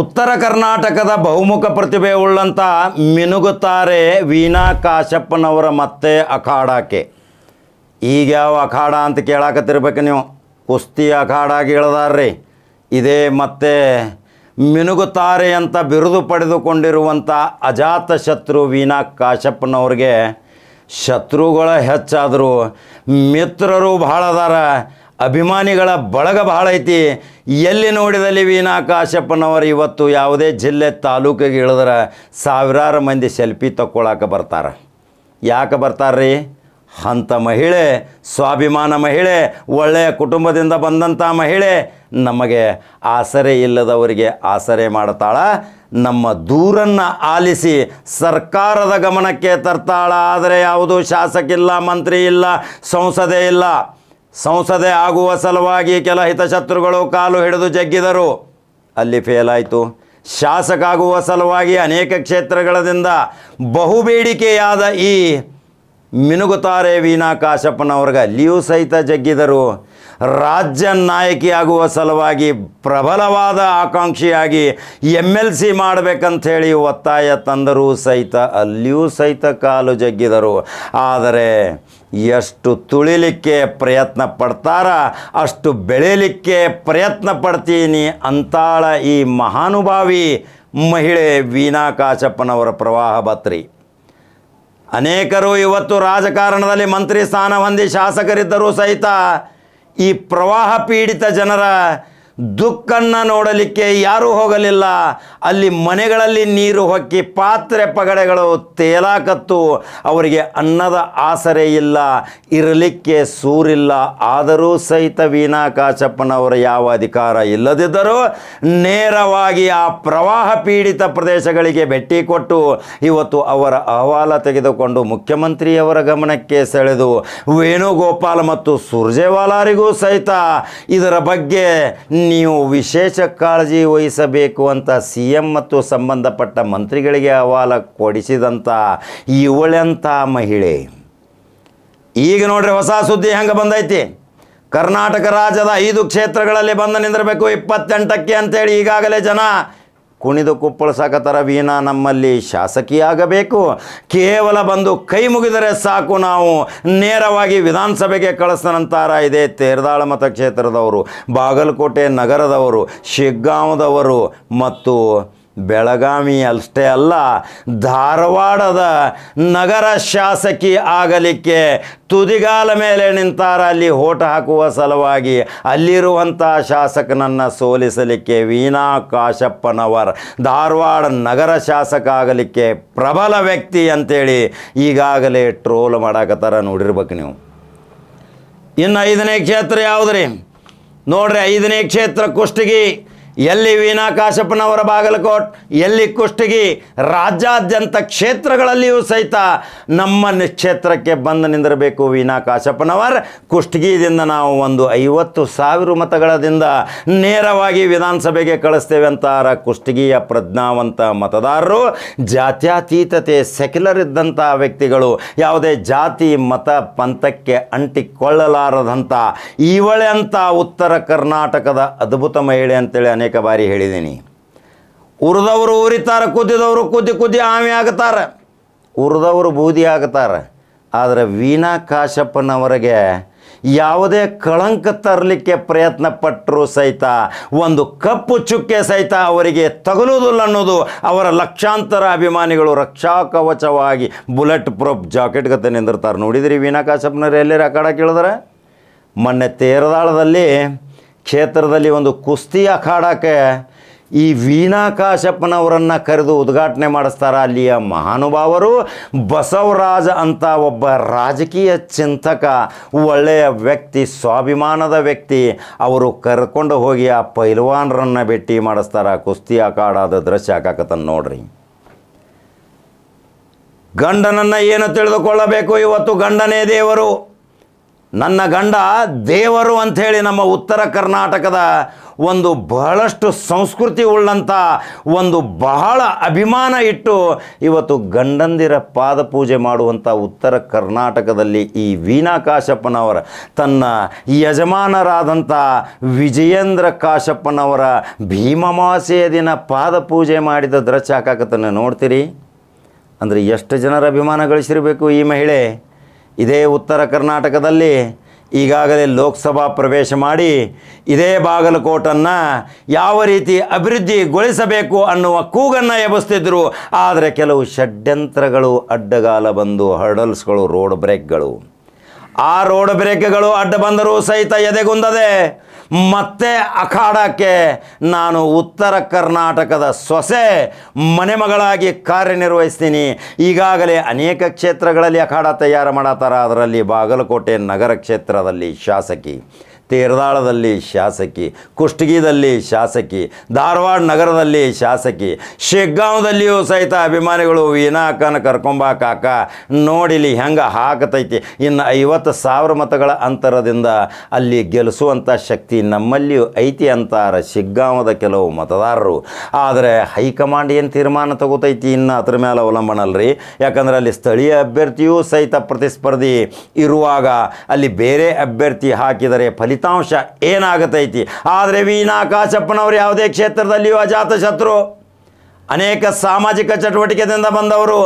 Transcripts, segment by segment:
ಉತ್ತರ ಕರ್ನಾಟಕದ ಬಹುಮುಖ ಪ್ರತಿಭೆ ಉಳ್ಳಂಥ ಮಿನುಗುತ್ತಾರೆ ವೀಣಾ ಕಾಶಪ್ಪನವರ ಮತ್ತೆ ಅಖಾಡಕ್ಕೆ. ಈಗ ಯಾವ ಅಖಾಡ ಅಂತ ಕೇಳಾಕತ್ತಿರ್ಬೇಕು ನೀವು. ಕುಸ್ತಿ ಅಖಾಡಾಗಿ ಹೇಳ್ದಾರ್ರಿ. ಇದೇ ಮತ್ತೆ ಮಿನುಗುತ್ತಾರೆ ಅಂತ ಬಿರುದು ಪಡೆದುಕೊಂಡಿರುವಂಥ ಅಜಾತ ಶತ್ರು ವೀಣಾ ಕಾಶಪ್ಪನವ್ರಿಗೆ ಶತ್ರುಗಳ ಹೆಚ್ಚಾದರೂ ಮಿತ್ರರು ಭಾಳ ಅದಾರ, ಅಭಿಮಾನಿಗಳ ಬಳಗ ಭಾಳ ಐತಿ. ಎಲ್ಲಿ ನೋಡಿದಲ್ಲಿ ವೀಣಾ ಕಾಶಪ್ಪನವರು ಇವತ್ತು ಯಾವುದೇ ಜಿಲ್ಲೆ ತಾಲೂಕಿಗೆ ಇಳಿದ್ರೆ ಸಾವಿರಾರು ಮಂದಿ ಸೆಲ್ಫಿ ತಕ್ಕೊಳಕ್ಕೆ ಬರ್ತಾರೆ. ಯಾಕೆ ಬರ್ತಾರ್ರಿ? ಅಂಥ ಮಹಿಳೆ, ಸ್ವಾಭಿಮಾನ ಮಹಿಳೆ, ಒಳ್ಳೆಯ ಕುಟುಂಬದಿಂದ ಬಂದಂಥ ಮಹಿಳೆ ನಮಗೆ ಆಸರೆ ಇಲ್ಲದವರಿಗೆ ಆಸರೆ ಮಾಡ್ತಾಳ. ನಮ್ಮ ದೂರನ್ನು ಆಲಿಸಿ ಸರ್ಕಾರದ ಗಮನಕ್ಕೆ ತರ್ತಾಳ. ಆದರೆ ಯಾವುದೂ ಶಾಸಕಿಲ್ಲ, ಮಂತ್ರಿ ಇಲ್ಲ, ಸಂಸದೆ ಇಲ್ಲ. ಸಂಸದೆ ಆಗುವ ಸಲುವಾಗಿ ಕೆಲ ಹಿತಶತ್ರುಗಳು ಕಾಲು ಹಿಡಿದು ಜಗ್ಗಿದರು, ಅಲ್ಲಿ ಫೇಲ್ ಆಯಿತು. ಶಾಸಕ ಆಗುವ ಸಲುವಾಗಿ ಅನೇಕ ಕ್ಷೇತ್ರಗಳಿಂದ ಬಹುಬೇಡಿಕೆಯಾದ ಈ ಮಿನುಗುತ್ತಾರೆ ವೀಣಾ ಕಾಶಪ್ಪನವ್ರಿಗೆ ಅಲ್ಲಿಯೂ ಸಹಿತ ಜಗ್ಗಿದರು. ರಾಜ್ಯ ನಾಯಕಿಯಾಗುವ ಸಲುವಾಗಿ ಪ್ರಬಲವಾದ ಆಕಾಂಕ್ಷಿಯಾಗಿ MLC ಮಾಡಬೇಕಂಥೇಳಿ ಒತ್ತಾಯ ತಂದರೂ ಸಹಿತ ಅಲ್ಲಿಯೂ ಸಹಿತ ಕಾಲು ಜಗ್ಗಿದರು. ಆದರೆ ಎಷ್ಟು ತುಳಿಲಿಕ್ಕೆ ಪ್ರಯತ್ನ ಪಡ್ತಾರ ಅಷ್ಟು ಬೆಳೀಲಿಕ್ಕೆ ಪ್ರಯತ್ನ ಪಡ್ತೀನಿ ಅಂತಾಳ ಈ ಮಹಾನುಭಾವಿ ಮಹಿಳೆ ವೀಣಾ ಕಾಶಪ್ಪನವರ ಪ್ರವಾಹ ಬತ್ರಿ. ಅನೇಕರು ಇವತ್ತು ರಾಜಕಾರಣದಲ್ಲಿ ಮಂತ್ರಿ ಸ್ಥಾನ ಹೊಂದಿ ಶಾಸಕರಿದ್ದರೂ ಸಹಿತ ಈ ಪ್ರವಾಹ ಪೀಡಿತ ಜನರ ದುಃಖನ್ನು ನೋಡಲಿಕ್ಕೆ ಯಾರೂ ಹೋಗಲಿಲ್ಲ. ಅಲ್ಲಿ ಮನೆಗಳಲ್ಲಿ ನೀರು ಹೊಕ್ಕಿ ಪಾತ್ರೆ ಪಗಡೆಗಳು ತೇಲಾಕತ್ತು. ಅವರಿಗೆ ಅನ್ನದ ಆಸರೆ ಇಲ್ಲ, ಇರಲಿಕ್ಕೆ ಸೂರಿಲ್ಲ. ಆದರೂ ಸಹಿತ ವೀಣಾ ಕಾಶಪ್ಪನವರ ಯಾವ ಅಧಿಕಾರ ಇಲ್ಲದಿದ್ದರೂ ನೇರವಾಗಿ ಆ ಪ್ರವಾಹ ಪೀಡಿತ ಪ್ರದೇಶಗಳಿಗೆ ಭೇಟಿ ಕೊಟ್ಟು ಇವತ್ತು ಅವರ ಅಹವಾಲ ತೆಗೆದುಕೊಂಡು ಮುಖ್ಯಮಂತ್ರಿಯವರ ಗಮನಕ್ಕೆ ಸೆಳೆದು ವೇಣುಗೋಪಾಲ್ ಮತ್ತು ಸುರ್ಜೇವಾಲಾರಿಗೂ ಸಹಿತ ಇದರ ಬಗ್ಗೆ ನೀವು ವಿಶೇಷ ಕಾಳಜಿ ವಹಿಸಬೇಕು ಅಂತ CM ಮತ್ತು ಸಂಬಂಧಪಟ್ಟ ಮಂತ್ರಿಗಳಿಗೆ ಅಹವಾಲ ಕೊಡಿಸಿದಂಥ ಇವಳೆಂಥ ಮಹಿಳೆ. ಈಗ ನೋಡ್ರಿ ಹೊಸ ಸುದ್ದಿ ಹೆಂಗೆ ಬಂದೈತಿ. ಕರ್ನಾಟಕ ರಾಜ್ಯದ 5 ಕ್ಷೇತ್ರಗಳಲ್ಲಿ ಬಂದು ನಿಂದಿರಬೇಕು 28ಕ್ಕೆ ಅಂತೇಳಿ ಈಗಾಗಲೇ ಜನ ಕುಣಿದು ಕುಪ್ಪಳಿಸಾಕತ್ತಾರ. ವೀಣಾ ನಮ್ಮಲ್ಲಿ ಶಾಸಕಿಯಾಗಬೇಕು, ಕೇವಲ ಬಂದು ಕೈ ಮುಗಿದರೆ ಸಾಕು, ನಾವು ನೇರವಾಗಿ ವಿಧಾನಸಭೆಗೆ ಕಳಿಸ್ತಾನಂತಾರ. ಇದೇ ತೇರದಾಳ ಮತಕ್ಷೇತ್ರದವರು, ಬಾಗಲಕೋಟೆ ನಗರದವರು, ಶಿಗ್ಗಾಂವದವರು ಮತ್ತು ಬೆಳಗಾವಿ ಅಷ್ಟೇ ಅಲ್ಲ, ಧಾರವಾಡದ ನಗರ ಶಾಸಕಿ ಆಗಲಿಕ್ಕೆ ತುದಿಗಾಲ ಮೇಲೆ ನಿಂತಾರ. ಅಲ್ಲಿ ಓಟ್ ಹಾಕುವ ಸಲುವಾಗಿ ಅಲ್ಲಿರುವಂಥ ಶಾಸಕನನ್ನು ಸೋಲಿಸಲಿಕ್ಕೆ ವೀಣಾ ಕಾಶಪ್ಪನವರ್ ಧಾರವಾಡ ನಗರ ಶಾಸಕ ಆಗಲಿಕ್ಕೆ ಪ್ರಬಲ ವ್ಯಕ್ತಿ ಅಂತೇಳಿ ಈಗಾಗಲೇ ಟ್ರೋಲ್ ಮಾಡಾಕತ್ತಾರ. ನೋಡಿರ್ಬೇಕು ನೀವು. ಇನ್ನು 5ನೇ ಕ್ಷೇತ್ರ ಯಾವುದ್ರಿ ನೋಡ್ರಿ? 5ನೇ ಕ್ಷೇತ್ರ ಕುಷ್ಟಗಿ. ಎಲ್ಲಿ ವೀಣಾ ಕಾಶಪ್ಪನವರ ಬಾಗಲಕೋಟ್, ಎಲ್ಲಿ ಕುಷ್ಟಗಿ, ರಾಜ್ಯಾದ್ಯಂತ ಕ್ಷೇತ್ರಗಳಲ್ಲಿಯೂ ಸಹಿತ ನಮ್ಮ ಕ್ಷೇತ್ರಕ್ಕೆ ಬಂದು ನಿಂದಿರಬೇಕು ವೀಣಾ ಕಾಶಪ್ಪನವರ್. ಕುಷ್ಟಗಿದಿಂದ ನಾವು ಒಂದು 50,000 ಮತಗಳದಿಂದ ನೇರವಾಗಿ ವಿಧಾನಸಭೆಗೆ ಕಳಿಸ್ತೇವೆ ಅಂತಾರ ಕುಷ್ಟಗಿಯ ಪ್ರಜ್ಞಾವಂತ ಮತದಾರರು. ಜಾತ್ಯತೀತತೆ, ಸೆಕ್ಯುಲರ್ ಇದ್ದಂಥ ವ್ಯಕ್ತಿಗಳು, ಯಾವುದೇ ಜಾತಿ ಮತ ಪಂಥಕ್ಕೆ ಅಂಟಿಕೊಳ್ಳಲಾರದಂಥ ಇವಳೆ ಅಂತ ಉತ್ತರ ಕರ್ನಾಟಕದ ಅದ್ಭುತ ಮಹಿಳೆ ಅಂತೇಳಿ ಅನೇಕ ಬಾರಿ ಹೇಳಿದ್ದೀನಿ. ಉರಿದವರು ಉರಿತಾರೆ, ಕುದ್ದಿದವರು ಕುದ್ದಿ ಆಮೆ ಆಗ್ತಾರೆ, ಉರಿದವರು ಬೂದಿ ಆಗ್ತಾರೆ. ಆದರೆ ವೀಣಾ ಕಾಶಪ್ಪನವರಿಗೆ ಯಾವುದೇ ಕಳಂಕ ತರಲಿಕ್ಕೆ ಪ್ರಯತ್ನ ಪಟ್ಟರೂ ಸಹಿತ ಒಂದು ಕಪ್ಪು ಚುಕ್ಕೆ ಸಹಿತ ಅವರಿಗೆ ತಗುಲುವುದಿಲ್ಲ ಅನ್ನೋದು ಅವರ ಲಕ್ಷಾಂತರ ಅಭಿಮಾನಿಗಳು ರಕ್ಷಾ ಕವಚವಾಗಿ ಬುಲೆಟ್ ಪ್ರೂಫ್ ಜಾಕೆಟ್ ಗತೆ ನಿಂದಿರ್ತಾರೆ. ನೋಡಿದ್ರಿ ವೀಣಾ ಕಾಶಪ್ಪನವ್ರು ಎಲ್ಲೇ ಅಖಾಡ ಕೇಳಿದ್ರೆ? ಮೊನ್ನೆ ತೇರದಾಳದಲ್ಲಿ ಕ್ಷೇತ್ರದಲ್ಲಿ ಒಂದು ಕುಸ್ತಿ ಅಖಾಡಕ್ಕೆ ಈ ವೀಣಾ ಕಾಶಪ್ಪನವರನ್ನು ಕರೆದು ಉದ್ಘಾಟನೆ ಮಾಡಿಸ್ತಾರೆ. ಅಲ್ಲಿಯ ಮಹಾನುಭಾವರು ಬಸವರಾಜ ಅಂತ ಒಬ್ಬ ರಾಜಕೀಯ ಚಿಂತಕ, ಒಳ್ಳೆಯ ವ್ಯಕ್ತಿ, ಸ್ವಾಭಿಮಾನದ ವ್ಯಕ್ತಿ. ಅವರು ಕರ್ಕೊಂಡು ಹೋಗಿ ಆ ಪೈಲ್ವಾನರನ್ನು ಭೇಟಿ ಮಾಡಿಸ್ತಾರೆ. ಕುಸ್ತಿ ಅಖಾಡದ ದೃಶ್ಯ ಹಾಕಕತ್ತನ್ನು ನೋಡ್ರಿ. ಗಂಡನನ್ನು ಏನು ತಿಳಿದುಕೊಳ್ಳಬೇಕು? ಇವತ್ತು ಗಂಡನೇ ದೇವರು. ನನ್ನ ಗಂಡ ದೇವರು ಅಂಥೇಳಿ ನಮ್ಮ ಉತ್ತರ ಕರ್ನಾಟಕದ ಒಂದು ಬಹಳಷ್ಟು ಸಂಸ್ಕೃತಿ ಉಳ್ಳಂಥ ಒಂದು ಬಹಳ ಅಭಿಮಾನ ಇಟ್ಟು ಇವತ್ತು ಗಂಡಂದಿರ ಪಾದ ಪೂಜೆ ಮಾಡುವಂಥ ಉತ್ತರ ಕರ್ನಾಟಕದಲ್ಲಿ ಈ ವೀಣಾ ಕಾಶಪ್ಪನವರ ತನ್ನ ಯಜಮಾನರಾದಂಥ ವಿಜಯೇಂದ್ರ ಕಾಶಪ್ಪನವರ ಭೀಮಮಾಸೆಯ ದಿನ ಪಾದ ಪೂಜೆ ಮಾಡಿದ ದೃಶ್ಯ ಹಾಕಾಕತ್ತನ್ನು ನೋಡ್ತೀರಿ ಅಂದರೆ ಎಷ್ಟು ಜನರ ಅಭಿಮಾನ ಗಳಿಸಿರಬೇಕು ಈ ಮಹಿಳೆ. ಇದೇ ಉತ್ತರ ಕರ್ನಾಟಕದಲ್ಲಿ ಈಗಾಗಲೇ ಲೋಕಸಭಾ ಪ್ರವೇಶ ಮಾಡಿ ಇದೇ ಬಾಗಲಕೋಟನ್ನು ಯಾವ ರೀತಿ ಅಭಿವೃದ್ಧಿಗೊಳಿಸಬೇಕು ಅನ್ನುವ ಕೂಗನ್ನು ಎಬ್ಬಿಸ್ತಿದ್ರು. ಆದರೆ ಕೆಲವು ಷಡ್ಯಂತ್ರಗಳು ಅಡ್ಡಗಾಲ ಬಂದು ಹರ್ಡಲ್ಸ್ಗಳು, ರೋಡ್ ಬ್ರೇಕ್ಗಳು, ಆ ರೋಡ್ ಬ್ರೇಕ್ಗಳು ಅಡ್ಡ ಬಂದರೂ ಸಹಿತ ಎದೆಗುಂದದೆ ಮತ್ತೆ ಅಖಾಡಕ್ಕೆ ನಾನು ಉತ್ತರ ಕರ್ನಾಟಕದ ಸೊಸೆ ಮನೆಮಗಳಾಗಿ ಕಾರ್ಯನಿರ್ವಹಿಸ್ತೀನಿ. ಈಗಾಗಲೇ ಅನೇಕ ಕ್ಷೇತ್ರಗಳಲ್ಲಿ ಅಖಾಡ ತಯಾರು ಮಾಡತ್ತಾರ. ಅದರಲ್ಲಿ ಬಾಗಲಕೋಟೆ ನಗರ ಕ್ಷೇತ್ರದಲ್ಲಿ ಶಾಸಕಿ, ತೇರದಾಳದಲ್ಲಿ ಶಾಸಕಿ, ಕುಷ್ಟಗಿದಲ್ಲಿ ಶಾಸಕಿ, ಧಾರವಾಡ ನಗರದಲ್ಲಿ ಶಾಸಕಿ, ಶಿಗ್ಗಾಂವದಲ್ಲಿಯೂ ಸಹಿತ ಅಭಿಮಾನಿಗಳು ವೀಣಾ ಅಕ್ಕನ ಕರ್ಕೊಂಬಾ ಕಾಕ ನೋಡಿಲಿ ಹೆಂಗೆ ಹಾಕತೈತಿ. ಇನ್ನು 50,000 ಮತಗಳ ಅಂತರದಿಂದ ಅಲ್ಲಿ ಗೆಲ್ಲಿಸುವಂಥ ಶಕ್ತಿ ನಮ್ಮಲ್ಲಿಯೂ ಐತಿ ಅಂತಾರೆ ಶಿಗ್ಗಾಂವದ ಕೆಲವು ಮತದಾರರು. ಆದರೆ ಹೈಕಮಾಂಡ್ ಏನು ತೀರ್ಮಾನ ತಗೋತೈತಿ ಇನ್ನು ಅದ್ರ ಮೇಲೆ ಅವಲಂಬನ ಅಲ್ರಿ. ಯಾಕಂದರೆ ಅಲ್ಲಿ ಸ್ಥಳೀಯ ಅಭ್ಯರ್ಥಿಯೂ ಸಹಿತ ಪ್ರತಿಸ್ಪರ್ಧಿ ಇರುವಾಗ ಅಲ್ಲಿ ಬೇರೆ ಅಭ್ಯರ್ಥಿ ಹಾಕಿದರೆ ಫಲಿತಾಂಶ ಏನಾಗತೈತಿ. ಆದರೆ ವೀಣಾ ಕಾಶಪ್ಪನವರು ಯಾವುದೇ ಕ್ಷೇತ್ರದಲ್ಲಿಯೂ ಅಜಾತ ಶತ್ರು. ಅನೇಕ ಸಾಮಾಜಿಕ ಚಟುವಟಿಕೆಯಿಂದ ಬಂದವರು,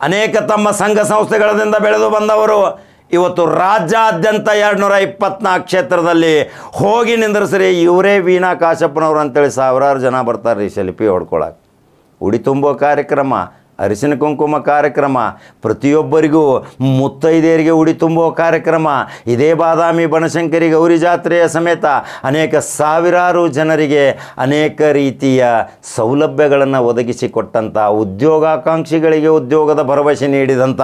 ಅನೇಕ ತಮ್ಮ ಸಂಘ ಸಂಸ್ಥೆಗಳಿಂದ ಬೆಳೆದು ಬಂದವರು. ಇವತ್ತು ರಾಜ್ಯಾದ್ಯಂತ 224 ಕ್ಷೇತ್ರದಲ್ಲಿ ಹೋಗಿ ನಿಂದ್ರಿಸ್ರಿ ಇವರೇ ವೀಣಾ ಕಾಶಪ್ಪನವರು ಅಂತೇಳಿ ಸಾವಿರಾರು ಜನ ಬರ್ತಾರೆ ರೀ ಸೆಲ್ಫಿ ಹೊಡ್ಕೊಳಕ್ಕೆ. ಉಡಿ ತುಂಬೋ ಕಾರ್ಯಕ್ರಮ, ಅರಿಶಿನ ಕುಂಕುಮ ಕಾರ್ಯಕ್ರಮ, ಪ್ರತಿಯೊಬ್ಬರಿಗೂ ಮುತ್ತೈದೆಯರಿಗೆ ಉಡಿ ತುಂಬುವ ಕಾರ್ಯಕ್ರಮ, ಇದೇ ಬಾದಾಮಿ ಬನಶಂಕರಿ ಗೌರಿ ಜಾತ್ರೆಯ ಸಮೇತ ಅನೇಕ ಸಾವಿರಾರು ಜನರಿಗೆ ಅನೇಕ ರೀತಿಯ ಸೌಲಭ್ಯಗಳನ್ನು ಒದಗಿಸಿಕೊಟ್ಟಂಥ, ಉದ್ಯೋಗಾಕಾಂಕ್ಷಿಗಳಿಗೆ ಉದ್ಯೋಗದ ಭರವಸೆ ನೀಡಿದಂಥ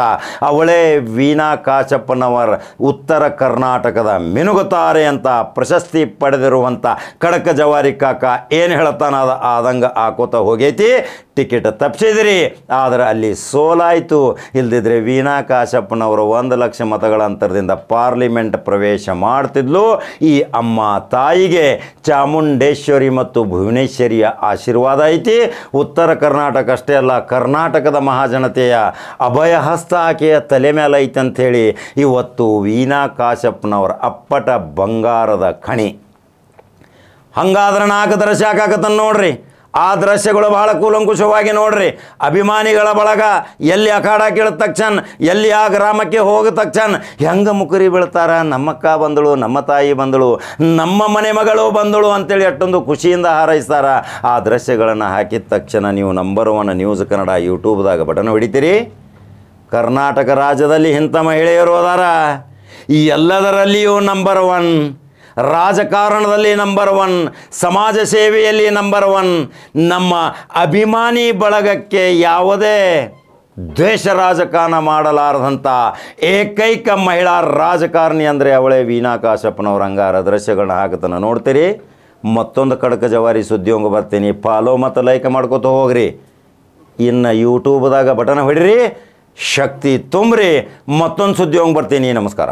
ಅವಳೇ ವೀಣಾ ಕಾಶಪ್ಪನವರ ಉತ್ತರ ಕರ್ನಾಟಕದ ಮಿನುಗುತ್ತಾರೆ ಅಂತ ಪ್ರಶಸ್ತಿ ಪಡೆದಿರುವಂಥ ಕಡಕ ಜವಾರಿ ಕಾಕ ಏನು ಹೇಳ್ತಾನದ ಆದಂಗೆ ಹಾಕೋತ ಹೋಗೈತಿ. ಟಿಕೆಟ್ ತಪ್ಪಿಸಿದಿರಿ, ಆದರೆ ಅಲ್ಲಿ ಸೋಲಾಯಿತು. ಇಲ್ದಿದ್ರೆ ವೀಣಾ ಕಾಶಪ್ಪನವರು 1 ಲಕ್ಷ ಮತಗಳ ಅಂತರದಿಂದ ಪಾರ್ಲಿಮೆಂಟ್ ಪ್ರವೇಶ ಮಾಡ್ತಿದ್ಲು. ಈ ಅಮ್ಮ ತಾಯಿಗೆ ಚಾಮುಂಡೇಶ್ವರಿ ಮತ್ತು ಭುವನೇಶ್ವರಿಯ ಆಶೀರ್ವಾದ ಐತಿ. ಉತ್ತರ ಕರ್ನಾಟಕ ಅಷ್ಟೇ ಅಲ್ಲ, ಕರ್ನಾಟಕದ ಮಹಾಜನತೆಯ ಅಭಯ ಹಸ್ತ ಆಕೆಯ ತಲೆ ಮೇಲೆ ಐತೆ ಅಂಥೇಳಿ ಇವತ್ತು ವೀಣಾ ಕಾಶಪ್ಪನವರ ಅಪ್ಪಟ ಬಂಗಾರದ ಖಣಿ. ಹಂಗಾದ್ರೆ 4 ದೃಶ್ಯ ಹಾಕಾಕತ್ತನ್ನು ನೋಡ್ರಿ. ಆ ದೃಶ್ಯಗಳು ಬಹಳ ಕೂಲಂಕುಷವಾಗಿ ನೋಡ್ರಿ. ಅಭಿಮಾನಿಗಳ ಬಳಗ ಎಲ್ಲಿ ಅಖಾಡ ಕೇಳಿದ ತಕ್ಷಣ, ಎಲ್ಲಿ ಆ ಗ್ರಾಮಕ್ಕೆ ಹೋಗಿದ ತಕ್ಷಣ ಹೆಂಗೆ ಮುಕುರಿ ಬೀಳ್ತಾರ, ನಮ್ಮಕ್ಕ ಬಂದಳು, ನಮ್ಮ ತಾಯಿ ಬಂದಳು, ನಮ್ಮ ಮನೆ ಮಗಳು ಬಂದಳು ಅಂತೇಳಿ ಅಷ್ಟೊಂದು ಖುಷಿಯಿಂದ ಹಾರೈಸ್ತಾರ. ಆ ದೃಶ್ಯಗಳನ್ನು ಹಾಕಿದ ತಕ್ಷಣ ನೀವು ನಂಬರ್ 1 ನ್ಯೂಸ್ ಕನ್ನಡ ಯೂಟ್ಯೂಬ್ದಾಗ ಬಟನ್ ಹೊಡಿತೀರಿ. ಕರ್ನಾಟಕ ರಾಜ್ಯದಲ್ಲಿ ಇಂಥ ಮಹಿಳೆಯರು ಅದಾರ. ಈ ಎಲ್ಲದರಲ್ಲಿಯೂ ನಂಬರ್ 1, ರಾಜಕಾರಣದಲ್ಲಿ ನಂಬರ್ 1, ಸಮಾಜ ಸೇವೆಯಲ್ಲಿ ನಂಬರ್ 1. ನಮ್ಮ ಅಭಿಮಾನಿ ಬಳಗಕ್ಕೆ ಯಾವುದೇ ದ್ವೇಷ ರಾಜಕಾರಣ ಮಾಡಲಾರದಂಥ ಏಕೈಕ ಮಹಿಳಾ ರಾಜಕಾರಣಿ ಅಂದರೆ ಅವಳೇ ವೀಣಾ ಕಾಶಪ್ಪನವ್ರ. ಹಂಗಾರ ದೃಶ್ಯಗಳನ್ನ ಹಾಕತನ ನೋಡ್ತೀರಿ. ಮತ್ತೊಂದು ಕಡಕ ಜವಾರಿ ಸುದ್ದಿಯೊಂಗ ಬರ್ತೀನಿ. ಫಾಲೋ ಮತ್ತು ಲೈಕ್ ಮಾಡ್ಕೋತ ಹೋಗ್ರಿ. ಇನ್ನು ಯೂಟ್ಯೂಬ್ದಾಗ ಬಟನ್ ಹೊಡಿರಿ, ಶಕ್ತಿ ತುಂಬ್ರಿ. ಮತ್ತೊಂದು ಸುದ್ದಿಯೊಂಗ ಬರ್ತೀನಿ. ನಮಸ್ಕಾರ.